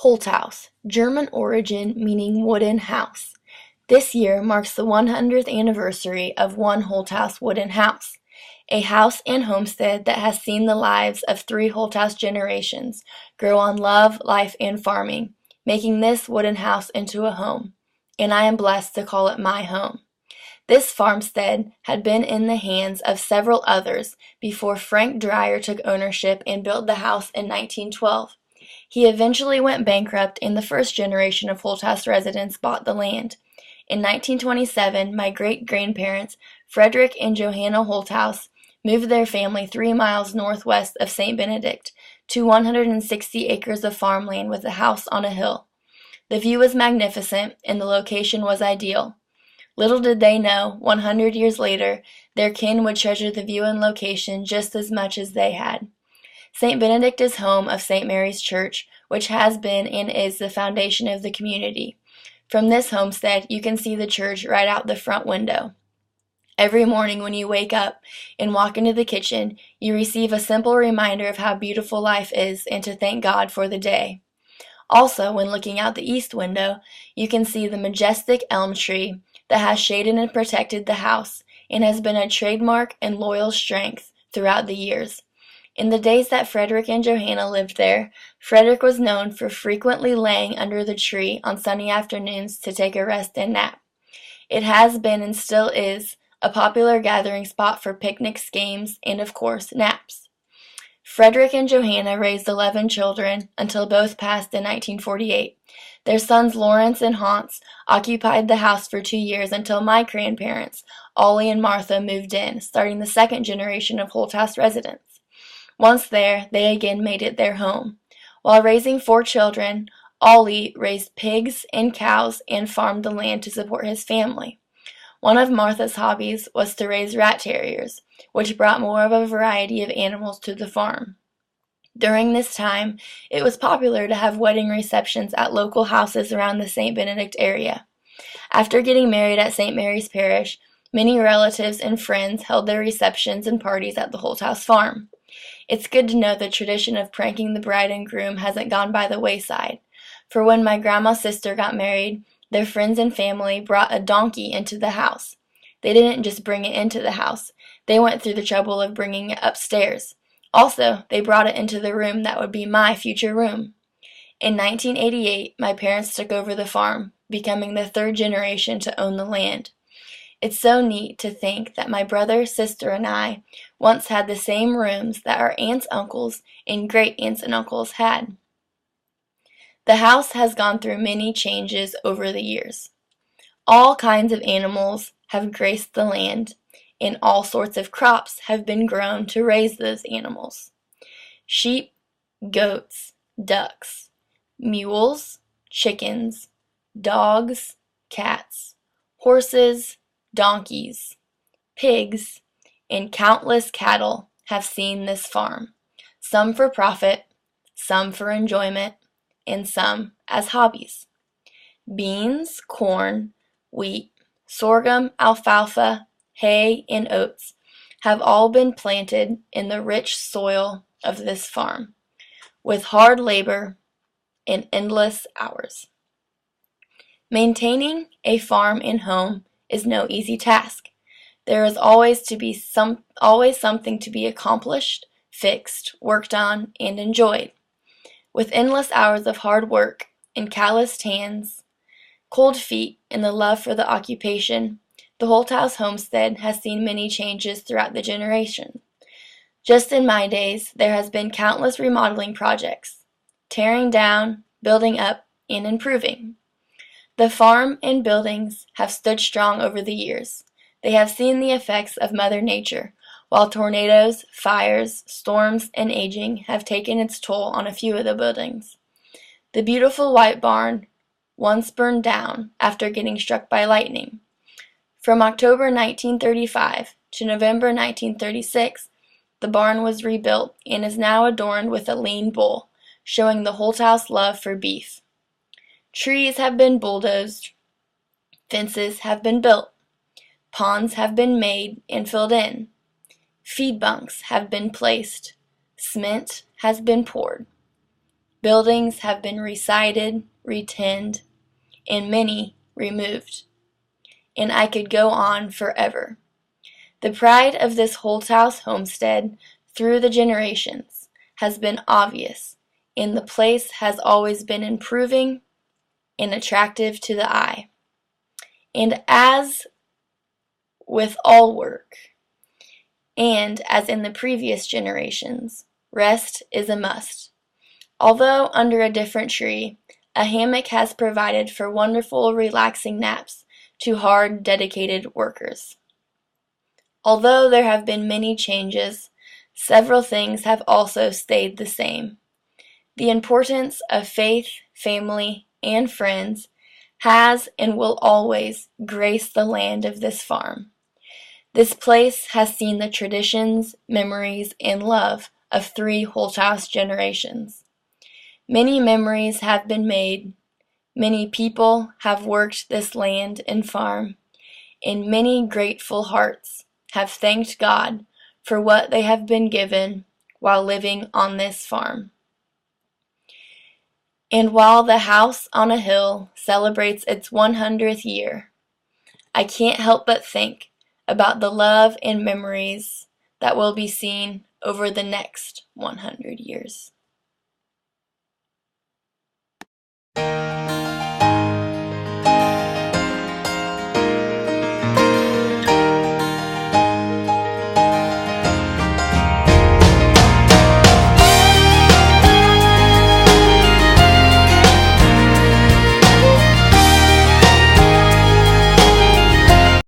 Holthaus, German origin meaning wooden house. This year marks the 100th anniversary of one Holthaus wooden house, a house and homestead that has seen the lives of three Holthaus generations grow on love, life, and farming, making this wooden house into a home, and I am blessed to call it my home. This farmstead had been in the hands of several others before Frank Dreyer took ownership and built the house in 1912. He eventually went bankrupt and the first generation of Holthaus residents bought the land. In 1927, my great-grandparents, Frederick and Johanna Holthaus, moved their family 3 miles northwest of St. Benedict to 160 acres of farmland with a house on a hill. The view was magnificent and the location was ideal. Little did they know, 100 years later, their kin would treasure the view and location just as much as they had. St. Benedict is home of St. Mary's Church, which has been and is the foundation of the community. From this homestead, you can see the church right out the front window. Every morning when you wake up and walk into the kitchen, you receive a simple reminder of how beautiful life is and to thank God for the day. Also, when looking out the east window, you can see the majestic elm tree that has shaded and protected the house and has been a trademark and loyal strength throughout the years. In the days that Frederick and Johanna lived there, Frederick was known for frequently laying under the tree on sunny afternoons to take a rest and nap. It has been and still is a popular gathering spot for picnics, games, and of course, naps. Frederick and Johanna raised 11 children until both passed in 1948. Their sons Lawrence and Hans occupied the house for 2 years until my grandparents, Ollie and Martha, moved in, starting the second generation of Holthaus residents. Once there, they again made it their home. While raising 4 children, Ollie raised pigs and cows and farmed the land to support his family. One of Martha's hobbies was to raise rat terriers, which brought more of a variety of animals to the farm. During this time, it was popular to have wedding receptions at local houses around the St. Benedict area. After getting married at St. Mary's Parish, many relatives and friends held their receptions and parties at the Holthaus Farm. It's good to know the tradition of pranking the bride and groom hasn't gone by the wayside, for when my grandma's sister got married, their friends and family brought a donkey into the house. They didn't just bring it into the house, they went through the trouble of bringing it upstairs. Also, they brought it into the room that would be my future room. In 1988, my parents took over the farm, becoming the 3rd generation to own the land. It's so neat to think that my brother, sister, and I once had the same rooms that our aunts, uncles, and great-aunts and uncles had. The house has gone through many changes over the years. All kinds of animals have graced the land, and all sorts of crops have been grown to raise those animals. Sheep, goats, ducks, mules, chickens, dogs, cats, horses, donkeys, pigs, and countless cattle have seen this farm, some for profit, some for enjoyment, and some as hobbies. Beans, corn, wheat, sorghum, alfalfa, hay, and oats have all been planted in the rich soil of this farm, with hard labor and endless hours. Maintaining a farm and home is no easy task. There is always something to be accomplished, fixed, worked on, and enjoyed. With endless hours of hard work and calloused hands, cold feet, and the love for the occupation, the Holthaus homestead has seen many changes throughout the generation. Just in my days, there has been countless remodeling projects, tearing down, building up, and improving. The farm and buildings have stood strong over the years. They have seen the effects of Mother Nature, while tornadoes, fires, storms, and aging have taken its toll on a few of the buildings. The beautiful white barn once burned down after getting struck by lightning. From October 1935 to November 1936, the barn was rebuilt and is now adorned with a lean bull, showing the Holthaus love for beef. Trees have been bulldozed, fences have been built, ponds have been made and filled in, feed bunks have been placed, cement has been poured. Buildings have been resited, retinned, and many removed. And I could go on forever. The pride of this Holthaus homestead through the generations has been obvious, and the place has always been improving and attractive to the eye. And as with all work, and as in the previous generations, rest is a must. Although under a different tree, a hammock has provided for wonderful, relaxing naps to hard, dedicated workers. Although there have been many changes, several things have also stayed the same. The importance of faith, family, and friends has and will always grace the land of this farm. This place has seen the traditions, memories, and love of 3 Holthaus generations. Many memories have been made, many people have worked this land and farm, and many grateful hearts have thanked God for what they have been given while living on this farm. And while the house on a hill celebrates its 100th year, I can't help but think about the love and memories that will be seen over the next 100 years.